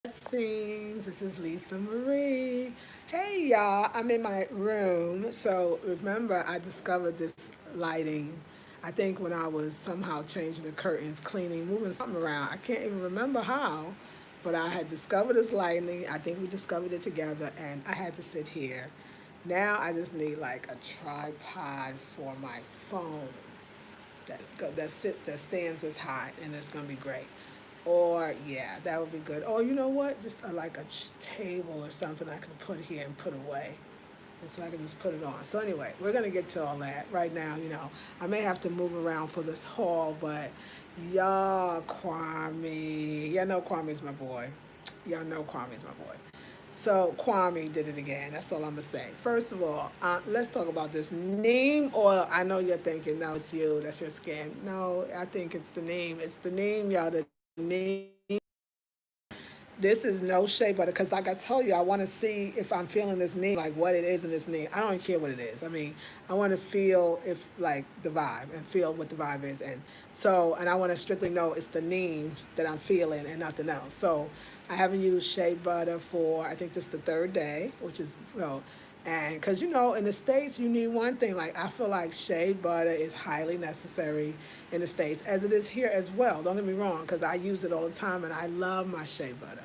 Blessings. This is Lisa Marie. Hey y'all, I'm in my room. So remember, I discovered this lighting. I think when I was somehow changing the curtains, cleaning, moving something around. I can't even remember how, but I had discovered this lighting. I think we discovered it together, and I had to sit here. Now I just need like a tripod for my phone that stands this high, and it's gonna be great. Or yeah, that would be good. Or you know what? Just like a table or something I can put here and put away. And so I can just put it on. So anyway, we're gonna get to all that right now. I may have to move around for this haul, but y'all, Kwame, y'all know Kwame's my boy. Y'all know Kwame's my boy. So Kwame did it again. That's all I'm gonna say. First of all, let's talk about this neem oil. I know you're thinking, no, it's you. That's your skin. No, I think it's the neem. It's the neem, y'all. The neem. This is no shea butter because, like I told you, I want to see if I'm feeling this neem, like what it is in this neem. I don't care what it is. I mean, I want to feel if like the vibe and feel what the vibe is, and I want to strictly know it's the neem that I'm feeling and nothing else. So I haven't used shea butter for I think this is the third day, which is so. And because in the States, you need one thing. Like, I feel like shea butter is highly necessary in the States, as it is here as well. Don't get me wrong, because I use it all the time and I love my shea butter.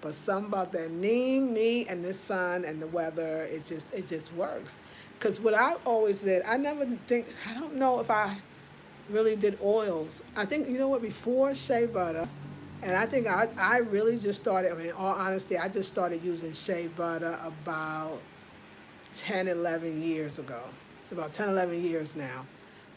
But something about that neem, me, and the sun and the weather, it just works. Because what I always did, I don't know if I really did oils. I think, you know what, before shea butter, and I think I really just started, I mean, in all honesty, I just started using shea butter about 10, 11 years ago. It's about 10, 11 years now.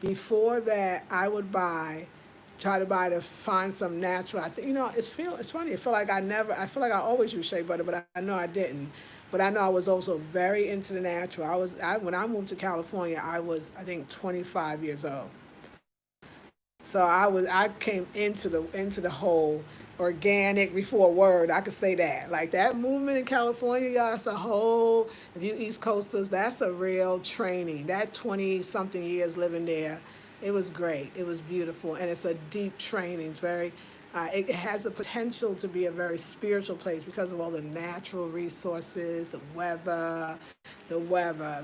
Before that, I would try to buy to find some natural. I think, it's funny. I feel like I always use shea butter, but I know I didn't. But I know I was also very into the natural. When I moved to California, I was, I think, 25 years old. So I came into the whole organic before word. I could say that. Like that movement in California, y'all, it's a whole, if you East Coasters, that's a real training. That 20 something years living there, it was great. It was beautiful. And it's a deep training. It has the potential to be a very spiritual place because of all the natural resources, the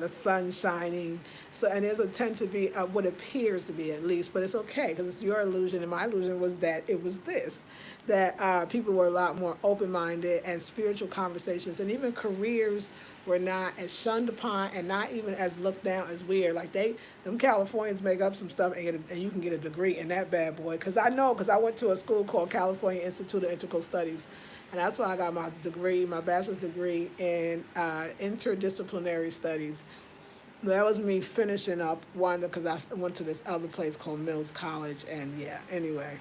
sun shining. So, and there's a tend to be what appears to be at least, but it's okay because it's your illusion, and my illusion was that it was this, that people were a lot more open-minded, and spiritual conversations and even careers were not as shunned upon and not even as looked down as weird. Like them Californians make up some stuff and you can get a degree in that bad boy. Because I went to a school called California Institute of Integral Studies, and that's why I got my degree, my bachelor's degree in interdisciplinary studies. That was me finishing up one because I went to this other place called Mills College, and yeah. Anyway,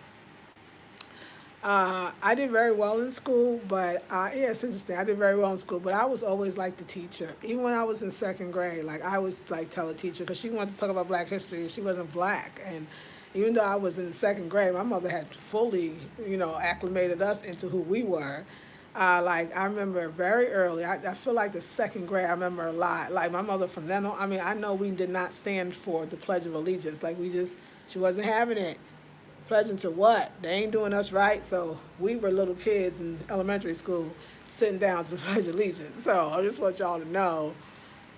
I did very well in school, but yeah, it's interesting. I did very well in school, but I was always like the teacher. Even when I was in second grade, like I was like tell a teacher because she wanted to talk about Black history. She wasn't black, and even though I was in the second grade, my mother had fully, acclimated us into who we were. Like I remember very early. I feel like the second grade. I remember a lot. Like my mother from then on. I mean, I know we did not stand for the Pledge of Allegiance. Like she wasn't having it. Pledging to what? They ain't doing us right. So we were little kids in elementary school sitting down to the Pledge of Allegiance. So I just want y'all to know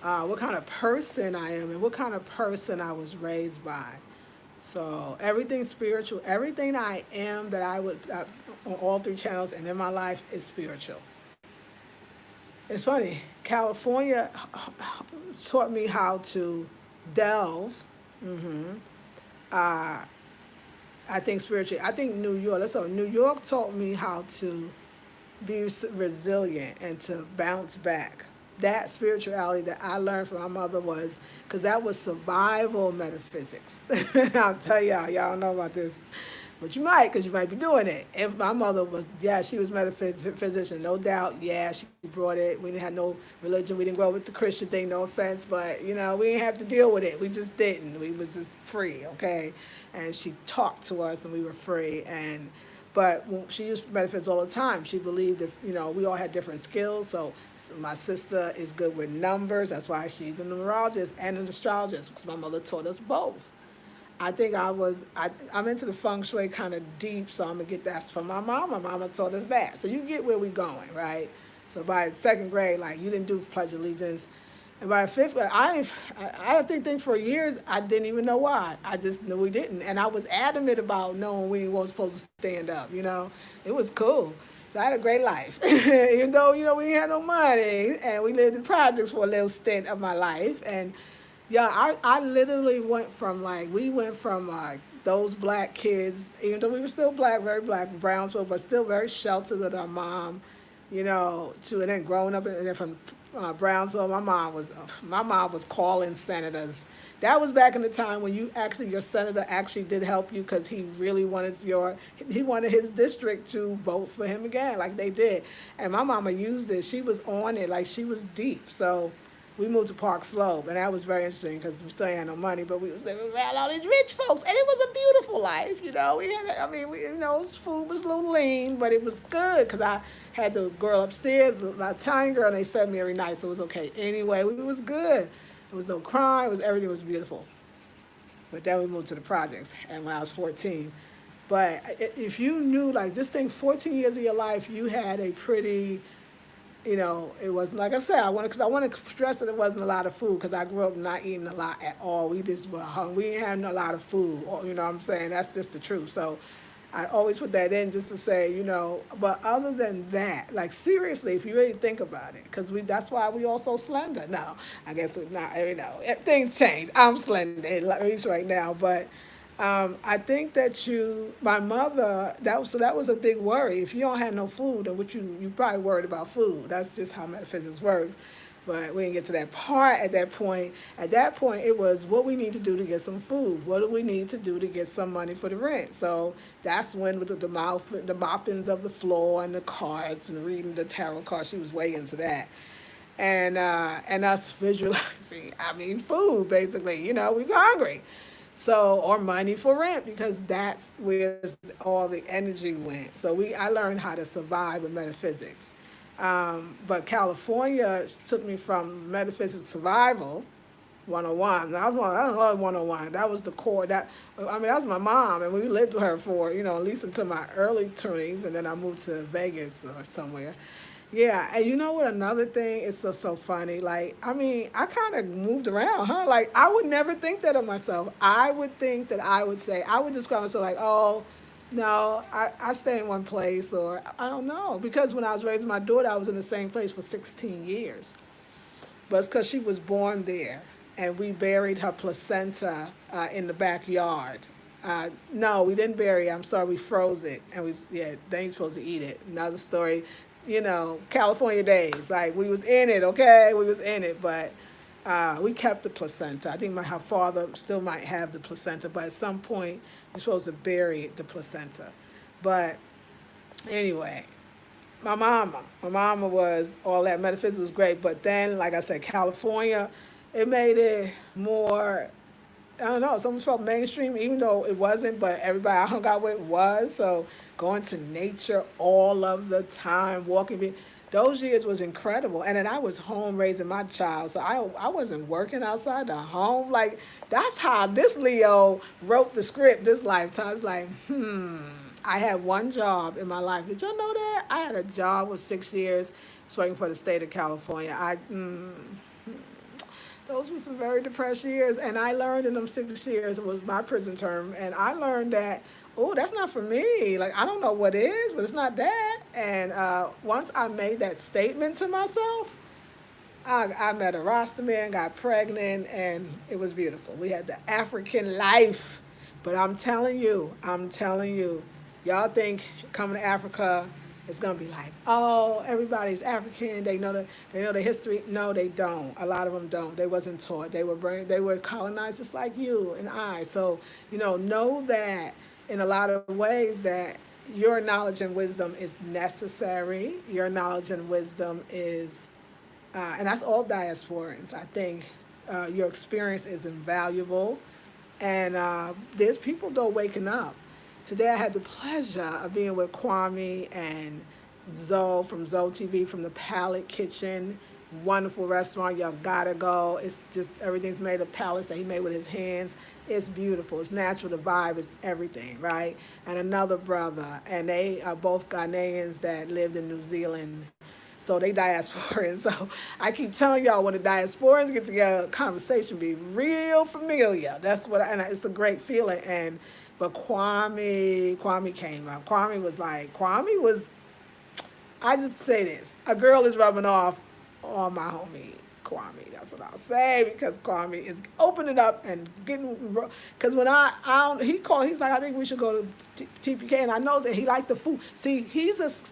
what kind of person I am and what kind of person I was raised by. So everything spiritual, everything I am that I would, on all three channels and in my life is spiritual. It's funny, California taught me how to delve. hmm Uh, I think spiritually. I think New York. So New York taught me how to be resilient and to bounce back. That spirituality that I learned from my mother was because that was survival metaphysics. I'll tell y'all don't know about this, but you might because you might be doing it. If my mother was, yeah, she was metaphysician, no doubt. Yeah, she brought it. We didn't have no religion. We didn't grow up with the Christian thing. No offense, but we didn't have to deal with it. We just didn't. We was just free, okay. And she talked to us, and we were free. But she used metaphysics all the time. She believed if we all had different skills. So my sister is good with numbers. That's why she's a numerologist and an astrologist because my mother taught us both. I think I'm into the feng shui kind of deep, so I'm gonna get that from my mom. My mama taught us that. So you get where we going, right? So by second grade, like you didn't do Pledge of Allegiance. And by fifth grade, I don't think for years I didn't even know why. I just knew we didn't. And I was adamant about knowing we weren't supposed to stand up, you know? It was cool. So I had a great life. Even though, you know, we had no money and we lived in projects for a little stint of my life. And yeah, I literally we went from like those black kids, even though we were still black, very black, Brownsville, but still very sheltered with our mom, you know, and then growing up, and then from Brownsville, my mom was calling senators. That was back in the time when your senator actually did help you because he wanted his district to vote for him again, like they did. And my mama used it. She was on it, like she was deep. So we moved to Park Slope, and that was very interesting because we still had no money, but we was living around all these rich folks, and it was a beautiful life, you know. Food was a little lean, but it was good because I had the girl upstairs, my Italian girl, and they fed me every night, so it was okay. Anyway, it was good. There was no crime. Everything was beautiful. But then we moved to the projects, and when I was 14. But if you knew, like, this thing, 14 years of your life, you had a pretty, you know, it wasn't, like I said, I want to stress that it wasn't a lot of food because I grew up not eating a lot at all. We just were hungry. We didn't have a lot of food, you know what I'm saying? That's just the truth. So I always put that in just to say, you know, but other than that, like seriously, if you really think about it, because that's why we all so slender. No, I guess we're not, you know, things change. I'm slender, at least right now, but I think that my mother, that was a big worry. If you don't have no food, then you probably worried about food. That's just how metaphysics works. But we didn't get to that part at that point. At that point, it was what we need to do to get some food. What do we need to do to get some money for the rent? So that's when with the moppings of the floor and the cards and reading the tarot cards, she was way into that. And us visualizing, food basically. You know, we was hungry. So, or money for rent because that's where all the energy went. So I learned how to survive with metaphysics. But California took me from metaphysics survival 101. That was 101. That was the core. That was my mom, and we lived with her for, you know, at least until my early 20s, and then I moved to Vegas or somewhere. Yeah, and you know what? Another thing is so funny. Like, I kind of moved around, huh? Like, I would never think that of myself. I would think that I would describe myself like, oh, no, I stay in one place, or I don't know. Because when I was raising my daughter, I was in the same place for 16 years. But it's because she was born there, and we buried her placenta in the backyard. No, we didn't bury it. I'm sorry, we froze it, and they ain't supposed to eat it. Another story, you know, California days. Like we was in it, okay, we was in it, but we kept the placenta. I think her father still might have the placenta, but at some point you're supposed to bury the placenta. But anyway, my mama was all that metaphysics was great, but then, like I said, California, it made it more. I don't know. Someone felt mainstream, even though it wasn't. But everybody I hung out with was. So going to nature all of the time, walking. Those years was incredible. And then I was home raising my child, so I wasn't working outside the home. Like that's how this Leo wrote the script this lifetime. It's like, I had one job in my life. Did y'all know that? I had a job for 6 years, working for the state of California. Those were some very depressed years, and I learned in them 6 years, it was my prison term, and I learned that, oh, that's not for me. Like, I don't know what is, but it's not that. And once I made that statement to myself, I met a Rasta man, got pregnant, and it was beautiful. We had the African life. But I'm telling you, y'all think coming to Africa, it's gonna be like, oh, everybody's African. They know the history. No, they don't. A lot of them don't. They wasn't taught. They were colonized just like you and I. So know that in a lot of ways that your knowledge and wisdom is necessary. Your knowledge and wisdom is, and that's all diasporans. I think your experience is invaluable, and there's people though waking up. Today I had the pleasure of being with Kwame and Zoe from Zoe TV from the Palette Kitchen Wonderful restaurant. Y'all gotta go. It's just everything's made of pallets that he made with his hands. It's beautiful. It's natural. The vibe is everything, right? And another brother, and they are both Ghanaians that lived in New Zealand. So they diasporans. So I keep telling y'all when the diasporans get together, conversation be real familiar. That's what, and it's a great feeling. And but Kwame came up. Kwame was I just say this. A girl is rubbing off on my homie Kwame. That's what I'll say because Kwame is opening up and getting. Because when he called, he's like, I think we should go to TPK, and I know that he liked the food. See,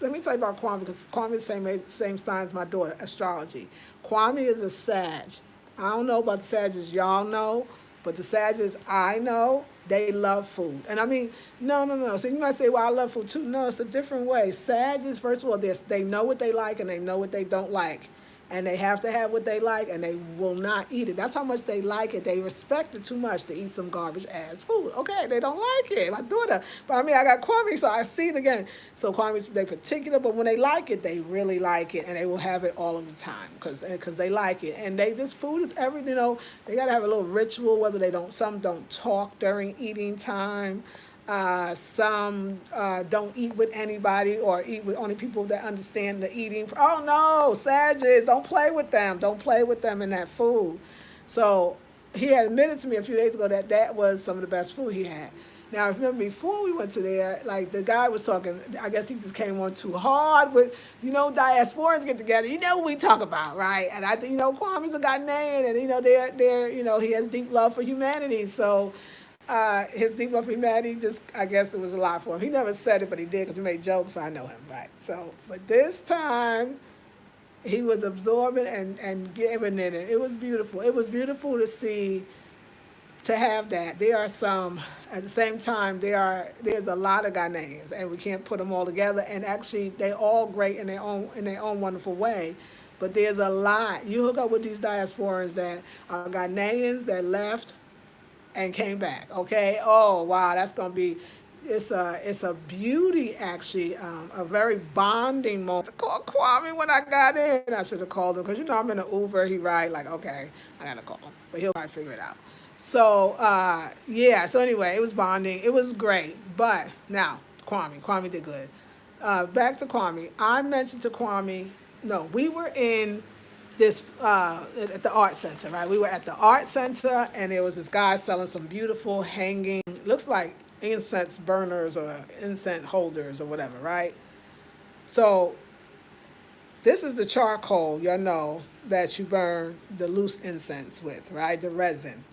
let me tell you about Kwame because Kwame is the same sign as my daughter, astrology. Kwame is a Sag. I don't know about the Sages y'all know, but the Sages I know, they love food. And I mean, no. So you might say, well, I love food too. No, it's a different way. Sages, first of all, they know what they like and they know what they don't like. And they have to have what they like and they will not eat it. That's how much they like it. They respect it too much to eat some garbage ass food. Okay, they don't like it. My daughter. But I mean, I got Kwame, so I see it again. So Kwame's, they particular, but when they like it, they really like it. And they will have it all of the time because they like it. And food is everything, they got to have a little ritual, some don't talk during eating time. Some don't eat with anybody or eat with only people that understand the eating. Oh no, Sages, don't play with them. Don't play with them in that food. So he had admitted to me a few days ago that was some of the best food he had. Now, remember before we went to there, like the guy was talking, I guess he just came on too hard with, diasporans get together. You know what we talk about, right? And I think, Kwame's a Ghanaian and, they're, he has deep love for humanity. So, his deep love for humanity, I guess there was a lot for him. He never said it, but he did because he made jokes, so I know him, right? So, but this time, he was absorbing and giving in it. It was beautiful. It was beautiful to have that. There are some, at the same time, there's a lot of Ghanaians, and we can't put them all together, and actually, they're all great in their own wonderful way. But there's a lot. You hook up with these diasporans that are Ghanaians that left and came back. Okay. Oh wow, that's gonna be. It's a beauty actually. A very bonding moment. I called Kwame when I got in. I should have called him because I'm in an Uber. He ride like okay, I gotta call him, but he'll probably figure it out. So yeah. So anyway, it was bonding. It was great. But now Kwame did good. Back to Kwame. I mentioned to Kwame. No, we were in this at the art center, right? We were at the art center, and there was this guy selling some beautiful hanging, looks like incense burners or incense holders or whatever, right? So this is the charcoal, that you burn the loose incense with, right? The resin.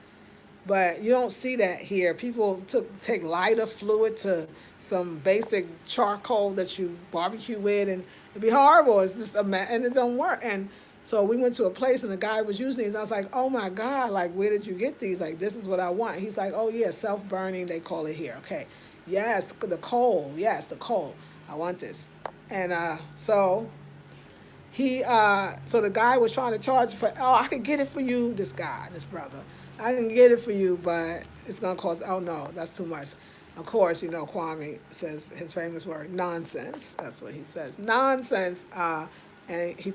But you don't see that here. People take lighter fluid to some basic charcoal that you barbecue with, and it'd be horrible. It's just and it don't work. And so we went to a place, and the guy was using these. And I was like, oh my God, like, where did you get these? Like, this is what I want. He's like, oh yeah, self-burning, they call it here. Okay, yes, the coal. Yes, the coal. I want this. And so the guy was trying to charge for, I can get it for you, this brother. I can get it for you, but it's going to cost, oh no, that's too much. Of course, Kwame says his famous word, nonsense. That's what he says, nonsense. And he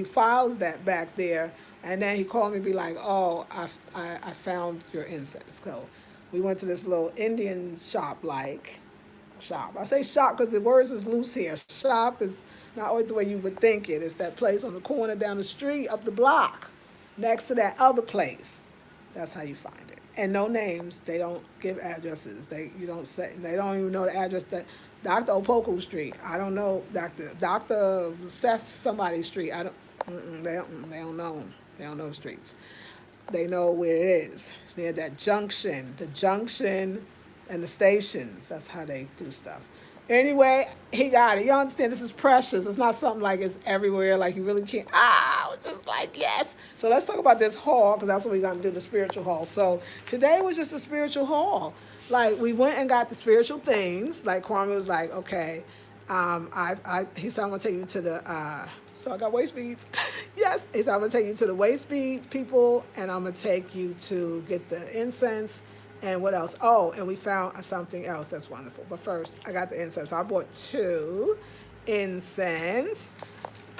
files that back there, and then he called me and be like, oh, I found your incense. So we went to this little Indian shop. I say shop because the words is loose here. Shop is not always the way you would think it. It's that place on the corner down the street, up the block, next to that other place. That's how you find it. And no names. They don't give addresses. They don't even know the address that Dr. Opoku Street. I don't know Dr. Seth somebody Street. They don't know them. They don't know the streets. They know where it is. It's near that junction. The junction and the stations. That's how they do stuff. Anyway, he got it. You understand, this is precious. It's not something like it's everywhere, like you really can't. I was just like, yes. So let's talk about this haul, because that's what we're going to do, the spiritual haul. So today was just a spiritual haul. Like, we went and got the spiritual things. Like, Kwame was like, okay, he said, I'm going to take you to the, so I got waist beads. Yes. He said, I'm going to take you to the waist beads people, and I'm going to take you to get the incense. And what else? Oh, and we found something else that's wonderful. But first, I got the incense. I bought 2 incense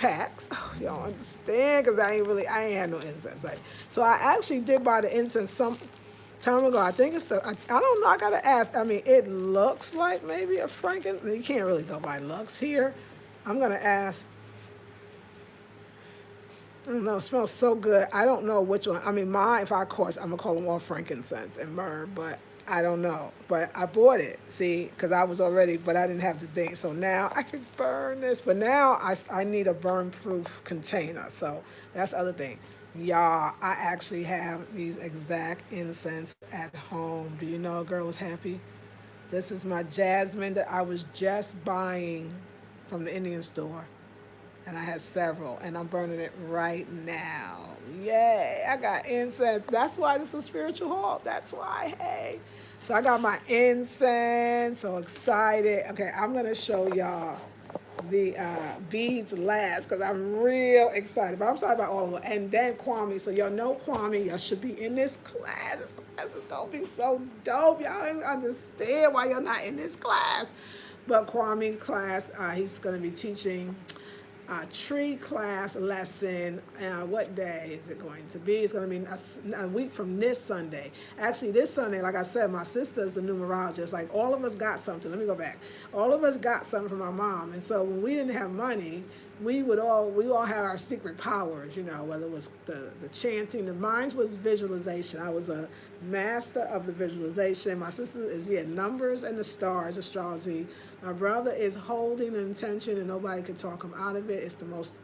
packs. Oh, you don't understand, because I ain't had no incense. Like, so I actually did buy the incense some time ago. I think it's I don't know. I gotta ask. I mean, it looks like maybe a Franken. You can't really go by looks here. I'm gonna ask. I don't know. It smells so good. I don't know which one. I mean, mine, if I, of course, I'm going to call them all frankincense and myrrh, but I don't know. But I bought it, see, because I was already, but I didn't have the thing. So now I can burn this. But now I need a burn-proof container. So that's the other thing. Y'all, I actually have these exact incense at home. Do you know a girl is happy? This is my jasmine that I was just buying from the Indian store. And I had several, and I'm burning it right now. Yay, I got incense. That's why this is a spiritual haul. That's why, hey. So I got my incense, so excited. Okay, I'm going to show y'all the beads last, because I'm real excited. But I'm excited about all of them. And then Kwame, so y'all know Kwame, y'all should be in this class. This class is going to be so dope. Y'all don't understand why y'all not in this class. But Kwame class, he's going to be teaching tree class lesson. What day is it going to be? It's going to be a week from this Sunday. Actually, this Sunday, like I said, my sister is the numerologist. Like, all of us got something. Let me go back. All of us got something from our mom. And so when we didn't have money, we all had our secret powers, you know, whether it was the chanting. The mine was visualization. I was a master of the visualization. My sister is, numbers and the stars, astrology. My brother is holding an intention and nobody can talk him out of it. It's the most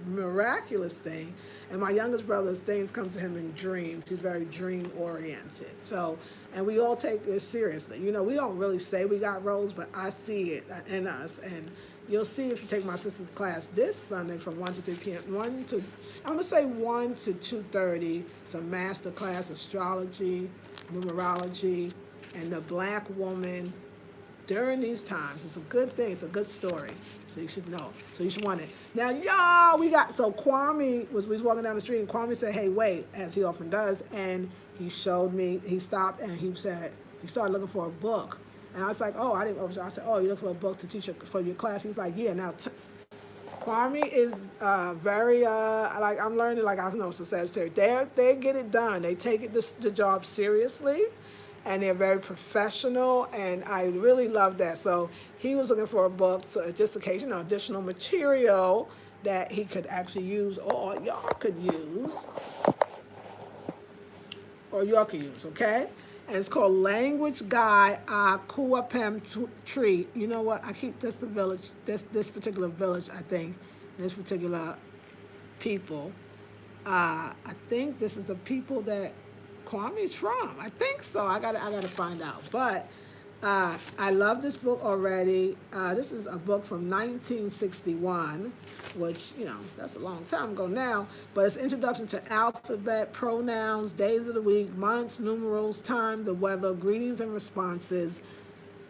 miraculous thing. And my youngest brother's things come to him in dreams. He's very dream oriented. So, and we all take this seriously. You know, we don't really say we got roles, but I see it in us. And you'll see if you take my sister's class this Sunday from 1 to 3 p.m. I'm going to say 1 to 2:30. It's a master class, astrology, numerology, and the black woman during these times. It's a good thing. It's a good story. So you should know. So you should want it. Now, y'all, so Kwame we was walking down the street, and Kwame said, hey, wait, as he often does. And he showed me, he stopped, and he said, he started looking for a book. And I was like, I said, you look for a book to teach for your class? He's like, yeah. Now, Kwame is very, like, I'm learning, like, I know, so Sagittarius. They get it done. They take the job seriously, and they're very professional, and I really love that. So he was looking for a book, so just in case, additional material that he could actually use, or y'all could use, okay? And it's called Language Guide Kuapem Tree. You know what? I keep this particular village, I think, this particular people. I think this is the people that Kwame's from. I think so. I gotta find out. But I love this book already. This is a book from 1961, which, that's a long time ago now, but it's Introduction to Alphabet, Pronouns, Days of the Week, Months, Numerals, Time, the Weather, Greetings and Responses,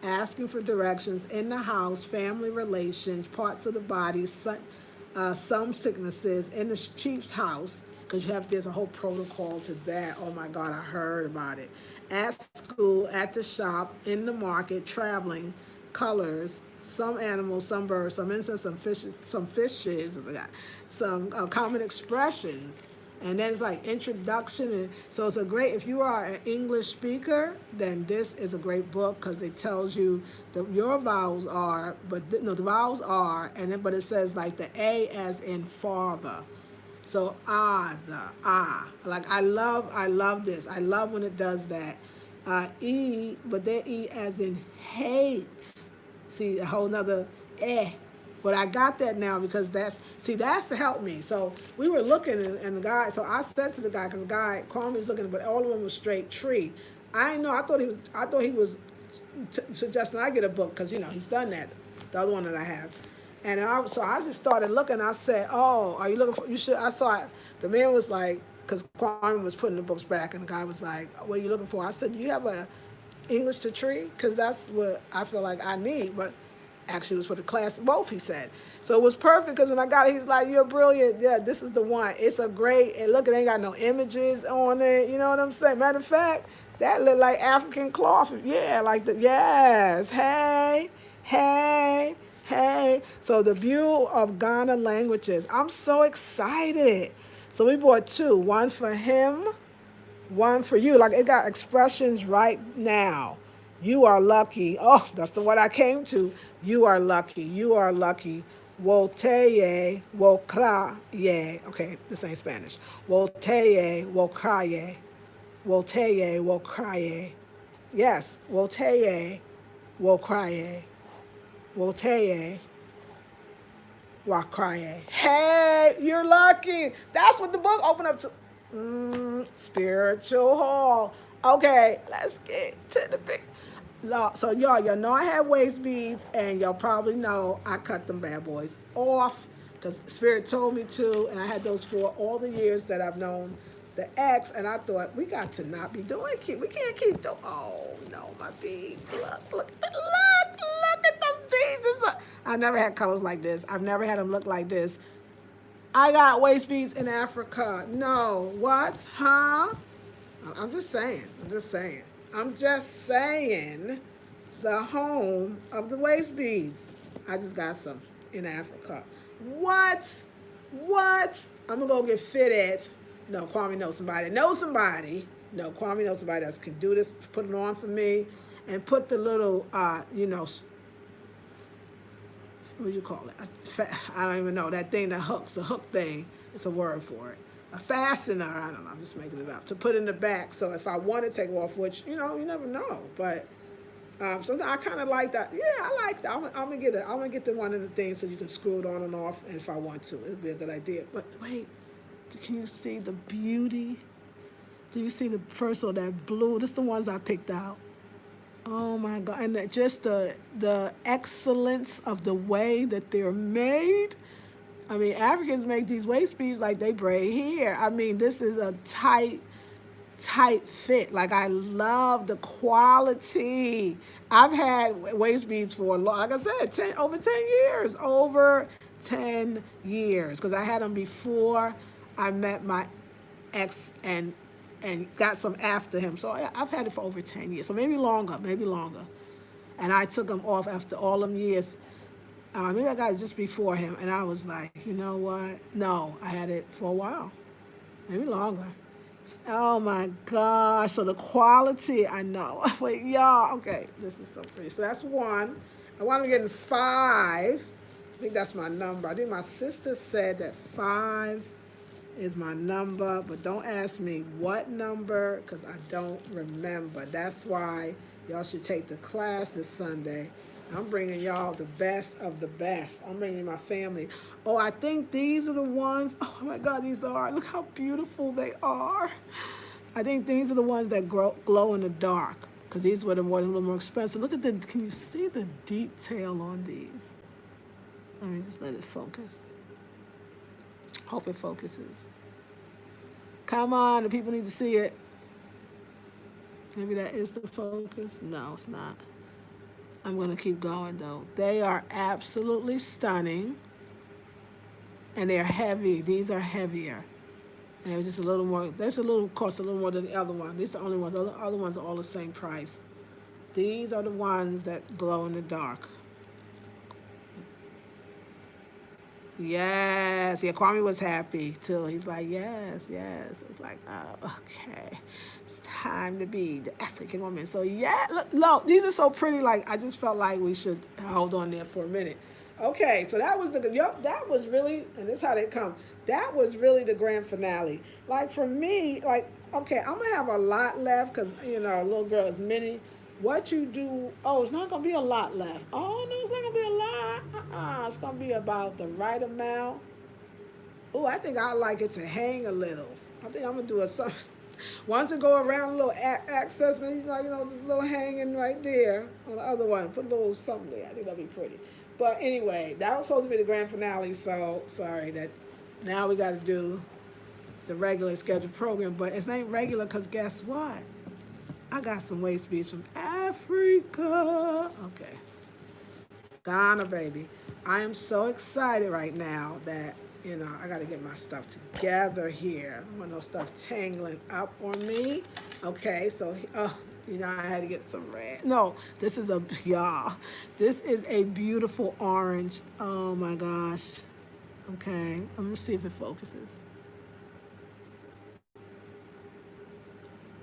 Asking for Directions, In the House, Family Relations, Parts of the Body, some sicknesses, In the Chief's House, because there's a whole protocol to that. Oh my God, I heard about it. At school, at the shop, in the market, traveling, colors, some animals, some birds, some insects, some fishes, some common expressions. And then it's like introduction. And so it's if you are an English speaker, then this is a great book, because it tells you your vowels are, but the vowels are, but it says like the A as in father. So like I love this. I love when it does that. E, but then E as in hate. See, a whole nother eh. But I got that now, because that's to help me. So we were looking, and the guy, so I said to the guy, because the guy, Kwame's looking, but all of them was straight tree. I know, I thought he was suggesting I get a book, because, he's done that, the other one that I have. And so I just started looking. I said, are you looking for, you should, I saw it. The man was like, because Kwame was putting the books back, and the guy was like, what are you looking for? I said, do you have a English to tree? Because that's what I feel like I need. But actually it was for the class, both, he said. So it was perfect, because when I got it, he's like, you're brilliant. Yeah, this is the one. It's a great, and look, it ain't got no images on it. You know what I'm saying? Matter of fact, that looked like African cloth. Yeah, like yes. Hey. Hey, so the Bureau of Ghana languages. I'm so excited. So we bought two, one for him, one for you. Like it got expressions right now. You are lucky. Oh, that's the one I came to. You are lucky. You are lucky. Woteye, wokraye. Okay, this ain't Spanish. Woteye, wokraye. Woteye, wokraye. Yes, woteye, wokraye. Woteye, wokraye. Hey, you're lucky. That's what the book opened up to. Spiritual hall. Okay, let's get to the big. So y'all know I have waist beads, and y'all probably know I cut them bad boys off because Spirit told me to, and I had those for all the years that I've known the ex, and I thought we got to not be doing we can't keep doing. Oh no, my beads! Look at the beads! I've never had colors like this. I've never had them look like this. I got waist beads in Africa. No, what? Huh? I'm just saying. I'm just saying. I'm just saying the home of the waist beads. I just got some in Africa. What? What? I'm gonna go get fitted. No, Kwame knows somebody. Knows somebody. No, Kwame knows somebody that can do this, put it on for me, and put the little, what do you call it? I don't even know. That thing that hooks, the hook thing. It's a word for it. A fastener, I don't know, I'm just making it up, to put in the back. So if I want to take it off, which, you never know. But sometimes I kind of like that. Yeah, I like that. I'm gonna get it. I'm gonna get the one of the things so you can screw it on and off. And if I want to, it'd be a good idea. But wait, can you see the beauty? Do you see the first of that blue? This is the ones I picked out. Oh my God! And just the excellence of the way that they're made. I mean, Africans make these waist beads like they braid hair. I mean, this is a tight fit. Like, I love the quality. I've had waist beads for a long, like I said, over 10 years. Over 10 years. Because I had them before I met my ex and got some after him. So I've had it for over 10 years. So maybe longer, maybe longer. And I took them off after all them years. Maybe I got it just before him, and I was like, you know what? No, I had it for a while, maybe longer. Oh my gosh! So the quality, I know. Wait, y'all. Okay, this is so pretty. So that's one. I want to get in five. I think that's my number. I think my sister said that 5 is my number, but don't ask me what number because I don't remember. That's why y'all should take the class this Sunday. I'm bringing y'all the best of the best. I'm bringing my family. Oh, I think these are the ones. Oh my God, these are. Look how beautiful they are. I think these are the ones that glow in the dark because these were a little more expensive. Look at can you see the detail on these? Let me just let it focus. Hope it focuses. Come on, the people need to see it. Maybe that is the focus. No, it's not. I'm going to keep going, though. They are absolutely stunning. And they're heavy. These are heavier. And they're just a little more. Cost a little more than the other one. These are the only ones. The other ones are all the same price. These are the ones that glow in the dark. Yes. Yeah, Kwame was happy, too. He's like, yes. It's like, oh, okay. It's time to be the African woman. So, yeah, look, these are so pretty. Like, I just felt like we should hold on there for a minute. Okay, so that was that was really, and this is how they come. That was really the grand finale. Like, for me, like, okay, I'm going to have a lot left because, little girl is mini. What you do, it's not going to be a lot left. Oh, no, it's not going to be a lot. It's going to be about the right amount. Oh, I think I like it to hang a little. I think I'm going to do something. Once it go around, a little access, maybe, just a little hanging right there on the other one. Put a little something there. I think that'll be pretty. But anyway, that was supposed to be the grand finale, so sorry that now we got to do the regular scheduled program. But it's not regular because guess what? I got some waist beads from Africa. Okay. Ghana, baby. I am so excited right now that, I got to get my stuff together here. I don't want no stuff tangling up on me. Okay, so, I had to get some red. No, this is y'all, this is a beautiful orange. Oh my gosh. Okay, I'm going to see if it focuses.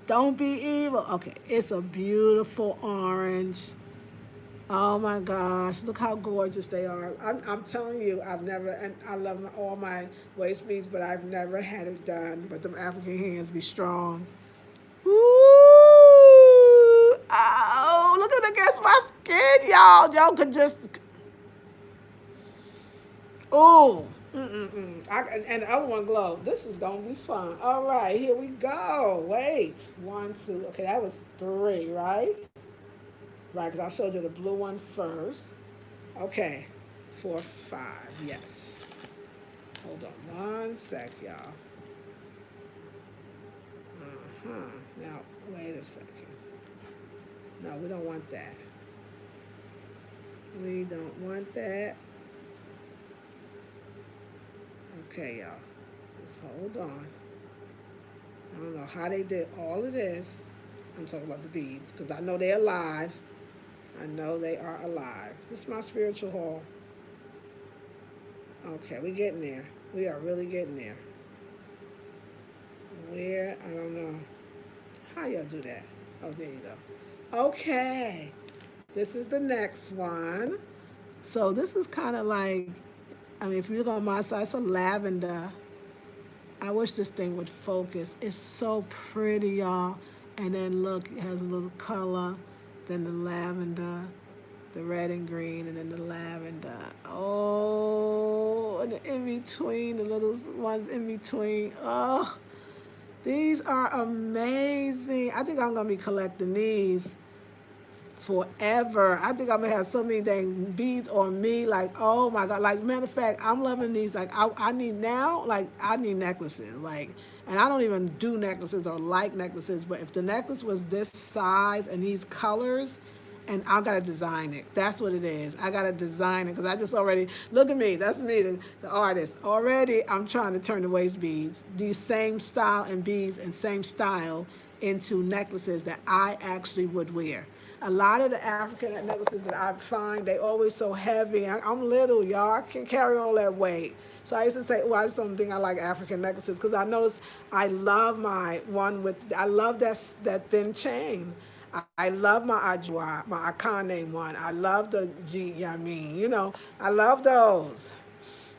Don't be evil. Okay, it's a beautiful orange. Oh my gosh, look how gorgeous they are. I'm telling you, I've never, and I love all my waist beads, but I've never had it done. But them African hands be strong. Woo! Oh, look at it against my skin, y'all. Y'all could just, oh. And the other one glow. This is going to be fun. All right, here we go. Wait. One, two. Okay, that was three, right? Right, because I showed you the blue one first. Okay, 4, 5, yes. Hold on one sec, y'all. Now, wait a second. No, we don't want that. We don't want that. Okay, y'all. Just hold on. I don't know how they did all of this. I'm talking about the beads, because I know they're alive. I know they are alive. This is my spiritual haul. Okay, we're getting there. We are really getting there. Where? I don't know. How y'all do that? Oh, there you go. Okay. This is the next one. So this is kind of like, if you look on my side, it's a lavender. I wish this thing would focus. It's so pretty, y'all. And then look, it has a little color. Then the lavender, the red and green, and then the lavender. Oh, and the in between, the little ones in between. Oh, these are amazing. I think I'm going to be collecting these forever. I think I'm gonna have so many dang beads on me. Like, oh my god. Like, matter of fact, I'm loving these. Like, I need now. Like, I need necklaces. Like, and I don't even do necklaces or like necklaces. But if the necklace was this size and these colors, and I gotta design it. That's what it is. I gotta design it because I just already look at me. That's me, the artist. Already, I'm trying to turn the waist beads, these same style and beads and same style, into necklaces that I actually would wear. A lot of the African necklaces that I find, they always so heavy. I'm little, y'all. I can't carry all that weight. So I used to say, well, I just don't think I like African necklaces because I noticed I love my one with, I love that thin chain. I love my Ajwa, my Akane one. I love the G Yamin. I love those.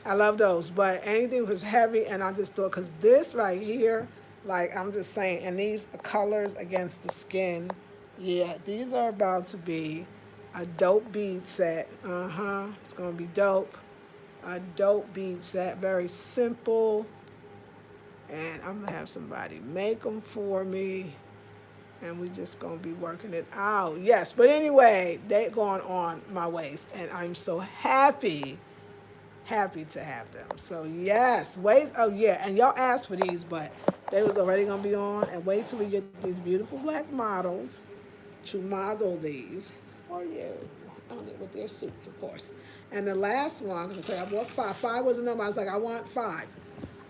I love those. But anything was heavy, and I just thought, because this right here, like I'm just saying, and these colors against the skin, yeah, these are about to be a dope bead set. It's going to be dope. A dope bead set. Very simple. And I'm going to have somebody make them for me. And we just going to be working it out. Yes, but anyway, they're going on my waist. And I'm so happy to have them. So yes, waist. Oh yeah, and y'all asked for these, but they was already going to be on. And wait till we get these beautiful black models to model these for you with their suits, of course. And the last one, I'm going to tell you, I bought 5. 5 was the number. I was like, I want 5.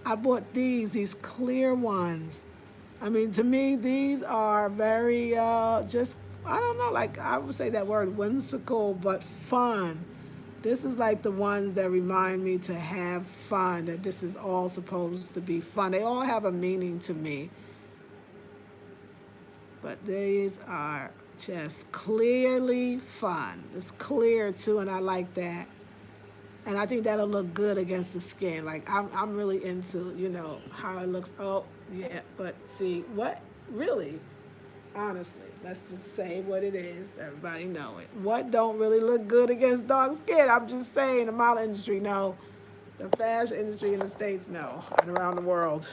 I bought these clear ones. To me, these are very, just, I don't know, like I would say that word whimsical, but fun. This is like the ones that remind me to have fun, that this is all supposed to be fun. They all have a meaning to me. But these are just clearly fun. It's clear too, and I like that. And I think that'll look good against the skin. Like I'm really into, how it looks. Oh, yeah, but see what really, honestly, let's just say what it is. Everybody know it. What don't really look good against dark skin? I'm just saying, the model industry, no. The fashion industry in the States, no. And around the world.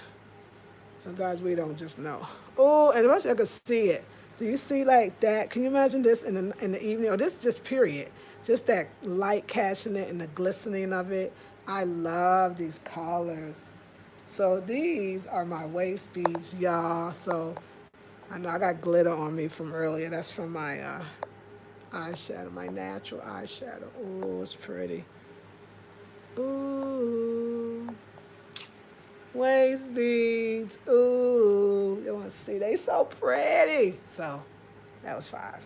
Sometimes we don't just know. Oh, and I wish I could see it. Do you see like that? Can you imagine this in the evening? Or this just period. Just that light catching it and the glistening of it. I love these colors. So these are my waist beads, y'all. So I know I got glitter on me from earlier. That's from my eyeshadow, my natural eyeshadow. Oh, it's pretty. Ooh. Waist beads. Ooh. You want to see? They so pretty. So that was 5.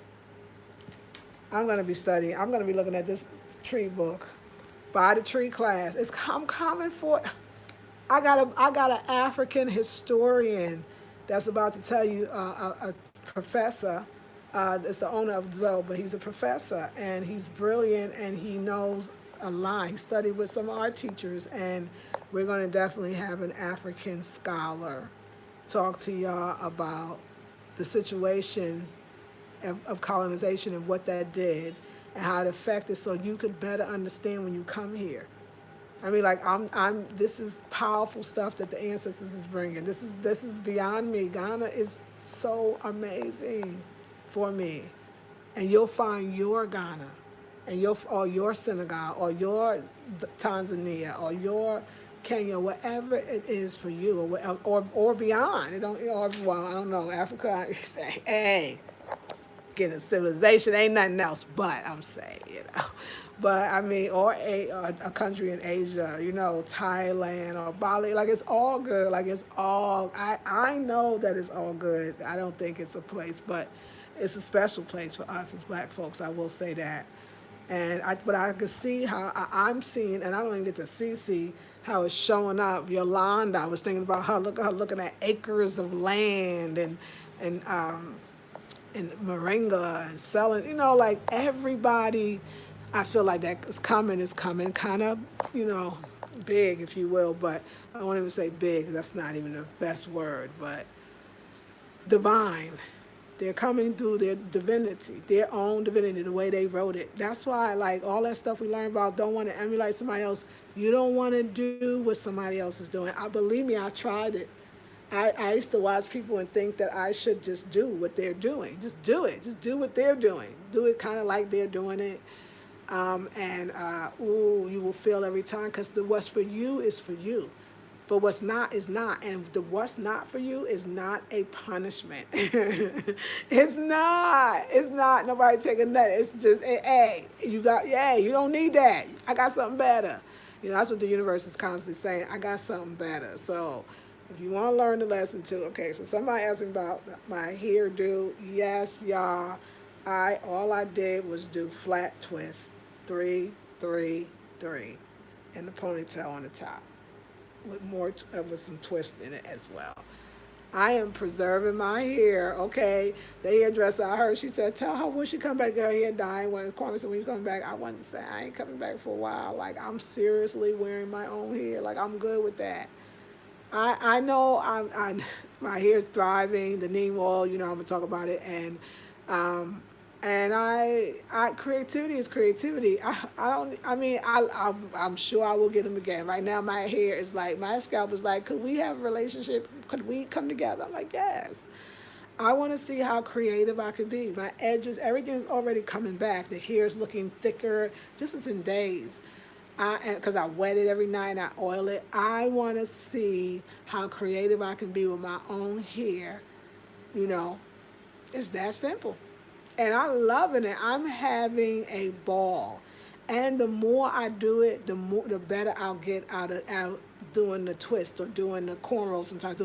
I'm going to be studying. I'm going to be looking at this tree book. Buy the tree class. I'm coming for. I got an African historian that's about to tell you a professor. Is the owner of Zoe, but he's a professor and he's brilliant and he knows a lot. He studied with some art teachers, and we're going to definitely have an African scholar talk to y'all about the situation of colonization and what that did and how it affected, so you could better understand when you come here. I mean, like this is powerful stuff that the ancestors is bringing. This is beyond me. Ghana is so amazing for me, and you'll find your Ghana, and your Senegal, or your Tanzania, or your Kenya, whatever it is for you, or beyond. It don't, well, I don't know, Africa. I say, hey, getting civilization ain't nothing else, but I'm saying. But I mean, or a country in Asia, Thailand or Bali, like it's all good. Like it's all, I know that it's all good. I don't think it's a place, but it's a special place for us as Black folks. I will say that. But I could see how I'm seeing, and I don't even get to see how it's showing up. Yolanda, I was thinking about her. Look at her looking at acres of land and moringa and selling, like everybody, I feel like that is coming kind of, big, if you will, but I won't even say big, that's not even the best word, but divine. They're coming through their divinity, their own divinity, the way they wrote it. That's why, like, all that stuff we learn about, don't want to emulate somebody else. You don't want to do what somebody else is doing. Believe me, I tried it. I used to watch people and think that I should just do what they're doing. Just do it. Just do what they're doing. Do it kind of like they're doing it. You will feel every time, because what's for you is for you. But what's not is not. And what's not for you is not a punishment. It's not. It's not. Nobody taking that. It's just, hey, you don't need that. I got something better. That's what the universe is constantly saying. I got something better. So if you want to learn the lesson too, okay, so somebody asked me about my hairdo. Yes, y'all. All I did was do flat twist, 3, 3, 3, and the ponytail on the top, with some twist in it as well. I am preserving my hair, okay? The hairdresser, I heard, she said, tell her when she come back, her hair dying. When Kwame said, when you come back, I wanted to say, I ain't coming back for a while. Like, I'm seriously wearing my own hair. Like, I'm good with that. I know my hair's thriving. The neem oil, I'm gonna talk about it, and creativity is creativity. I'm sure I will get them again. Right now, my hair is like, my scalp is like, could we have a relationship? Could we come together? I'm like, yes. I want to see how creative I could be. My edges, everything is already coming back. The hair is looking thicker, just as in days. Because I wet it every night and I oil it. I want to see how creative I can be with my own hair. It's that simple. And I'm loving it. I'm having a ball. And the more I do it, the better I'll get out doing the twist or doing the cornrows sometimes.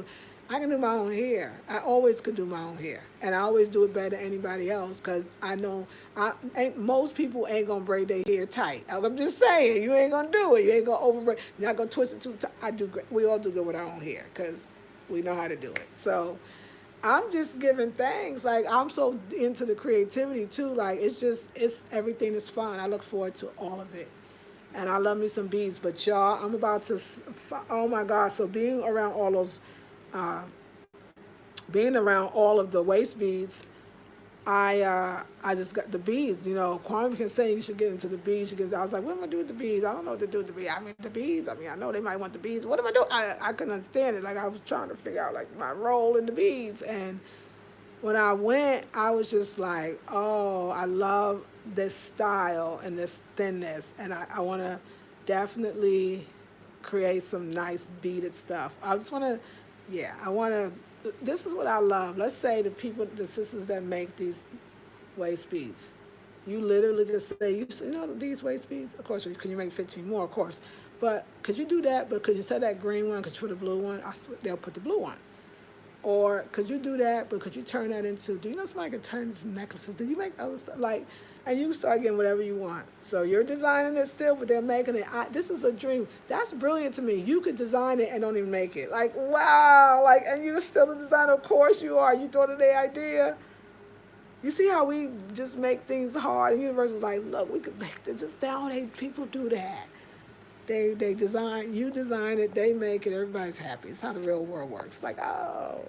I can do my own hair. I always could do my own hair. And I always do it better than anybody else, because I know most people ain't going to braid their hair tight. I'm just saying, you ain't going to do it. You ain't going to overbraid. You're not going to twist it too tight. I do great. We all do good with our own hair because we know how to do it. So I'm just giving thanks. Like, I'm so into the creativity too. Like, it's everything is fun. I look forward to all of it. And I love me some beads. But y'all, I'm about to, oh my God. So being around all of the waist beads, I just got the beads. Kwame can say you should get into the beads. I was like, what am I doing with the beads? I don't know what to do with the beads. The beads. I know they might want the beads. What am I doing? I couldn't understand it. Like, I was trying to figure out, like, my role in the beads. And when I went, I was just like, oh, I love this style and this thinness. And I want to definitely create some nice beaded stuff. I just want to, this is what I love. Let's say the sisters that make these waist beads, you literally just say, these waist beads, of course, can you make 15 more? Of course. But could you do that? But could you instead of that green one, could you put a blue one? They'll put the blue one. Or could you do that? But could you turn that into? Do you know somebody could turn into necklaces? Do you make other stuff like? And you can start getting whatever you want. So you're designing it still, but they're making it. This is a dream. That's brilliant to me. You could design it and don't even make it. Like wow, like and you're still a designer. Of course you are. You thought of the idea. You see how we just make things hard? And the universe is like, look, we could make this. It's down. People do that. They design, you design it, they make it, everybody's happy. It's how the real world works. Like, oh,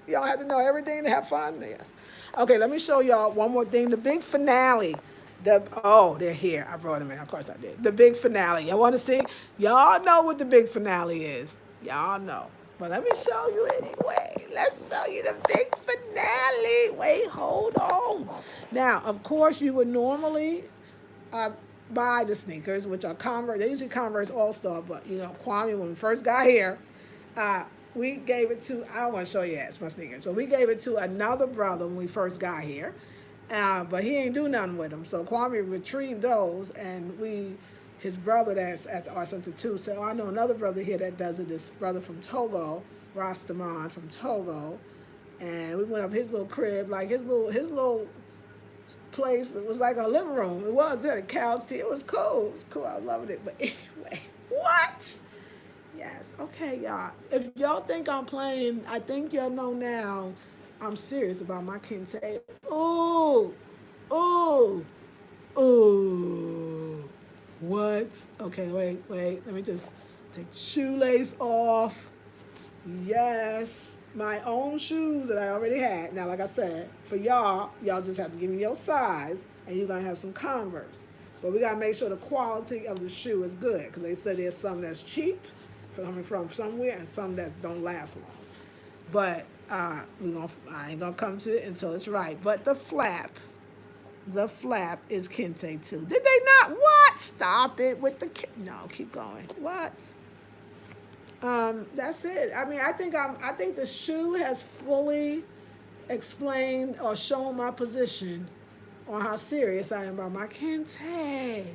you don't have to know everything to have fun. Yes. Okay, let me show y'all one more thing. The big finale. They're here. I brought them in. Of course I did. The big finale. Y'all want to see? Y'all know what the big finale is. Y'all know. But let me show you anyway. Let's show you the big finale. Wait, hold on. Now, of course, you would normally buy the sneakers, which are Converse. They usually Converse All-Star, but Kwame, when we first got here, we gave it to, I don't want to show you my sneakers, but we gave it to another brother when we first got here, but he ain't do nothing with them. So Kwame retrieved those, and his brother that's at the Art Center too, so I know another brother here that does it, this brother from Togo, Rastaman from Togo, and we went up his little crib, like his little place. It was like a living room. It was. It had a couch. It was cool. It was cool. I loved it. But anyway, what? Yes. Okay, y'all. If y'all think I'm playing, I think y'all know now I'm serious about my kente. Ooh. Ooh. Ooh. What? Okay, wait. Let me just take the shoelace off. Yes. My own shoes that I already had. Now, like I said, for y'all just have to give me your size, and you're going to have some Converse. But we got to make sure the quality of the shoe is good, because they said there's some that's cheap, coming from somewhere, and some that don't last long. But I ain't going to come to it until it's right. But the flap is kente too. Did they not? What? Stop it with the no, keep going. What? That's it. I mean, I think the shoe has fully explained or shown my position on how serious I am about my kente.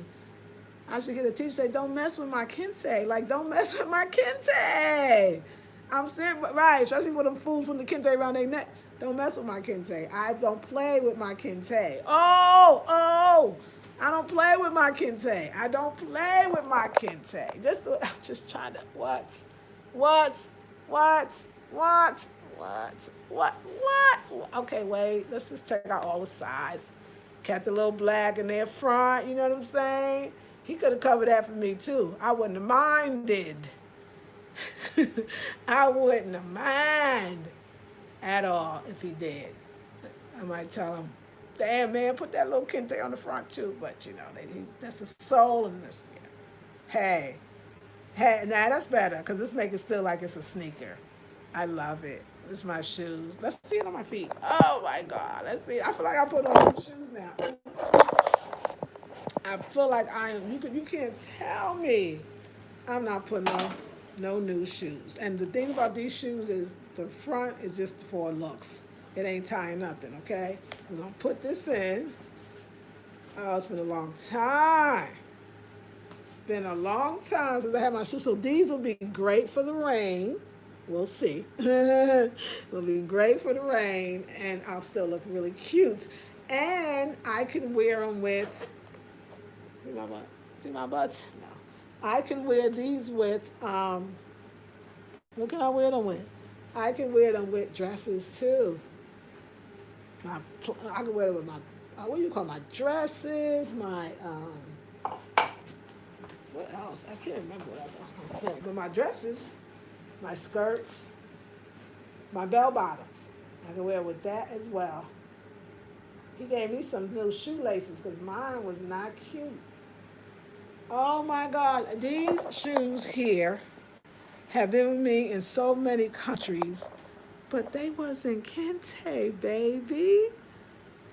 I should get a teacher say, "Don't mess with my kente." Like, don't mess with my kente. I'm saying, right, especially for them fools from the kente around their neck. Don't mess with my kente. I don't play with my kente. Oh, I don't play with my kente. I don't play with my kente. I'm just trying to, what? Okay, wait, let's just take out all the sides. Kept a little black in their front, you know what I'm saying? He could have covered that for me too. I wouldn't have minded. I wouldn't have minded at all if he did. I might tell him, damn man, put that little kente on the front too, but that's a soul in this. Yeah. Hey, now that's better, because this makes it still like it's a sneaker. I love it. It's my shoes. Let's see it on my feet. Oh my God, let's see. I feel like I put on new shoes now. I feel like I am. You can't tell me I'm not putting on no new shoes. And the thing about these shoes is the front is just for looks. It ain't tying nothing, okay? We're going to put this in. Oh, it's been a long time. Been a long time since I had my shoes. So these will be great for the rain. We'll see. Will be great for the rain, and I'll still look really cute. And I can wear them with, see my butt? See my butt? No. I can wear these with, what can I wear them with? I can wear them with dresses too. I can wear them with my, what do you call my dresses, my, what else? I can't remember what else I was going to say. But my dresses, my skirts, my bell bottoms, I can wear with that as well. He gave me some little shoelaces because mine was not cute. Oh my God, these shoes here have been with me in so many countries, but they wasn't kente, baby.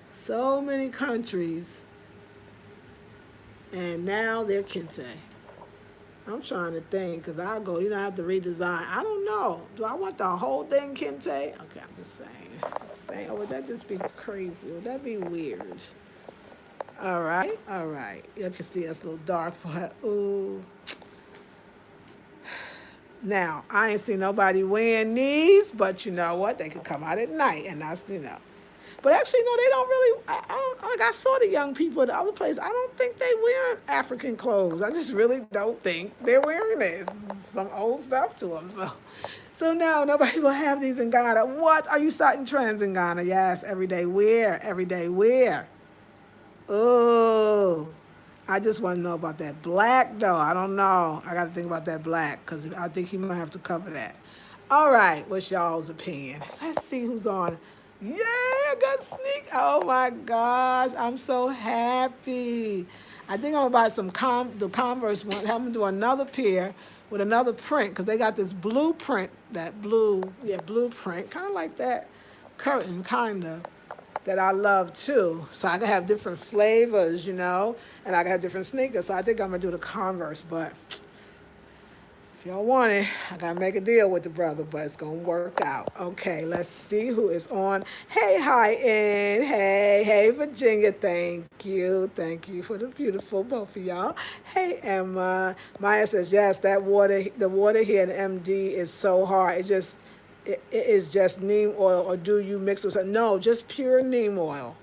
So many countries, and now they're kente. I'm trying to think, because I'll go, I have to redesign. I don't know. Do I want the whole thing kente? Okay, I'm just saying. Or would that just be crazy? Would that be weird? All right. You can see us a little dark, but ooh. Now, I ain't seen nobody wearing these, but you know what? They could come out at night, and that's, you know. But actually, no, they don't really. I don't, like I saw the young people at the other place. I don't think they wear African clothes. I just really don't think they're wearing this. Some old stuff to them. So now nobody will have these in Ghana. What are you starting trends in Ghana? Yes, everyday wear, everyday wear. Oh, I just want to know about that black though. I don't know. I got to think about that black because I think he might have to cover that. All right, what's y'all's opinion? Let's see who's on. Yeah, I got sneak. Oh my gosh, I'm so happy. I think I'm gonna buy the Converse one. Have them do another pair with another print because they got this blueprint, that blue, yeah, blueprint, kind of like that curtain, kind of that I love too. So I can have different flavors, you know, and I can have different sneakers. So I think I'm gonna do the Converse, but if y'all want it, I gotta make a deal with the brother, but it's gonna work out. Okay, let's see who is on. Hey, hi, in. Hey, Virginia. Thank you for the beautiful both of y'all. Hey, Emma. Maya says yes. The water here in MD is so hard. It is just neem oil, or do you mix with something? No, just pure neem oil,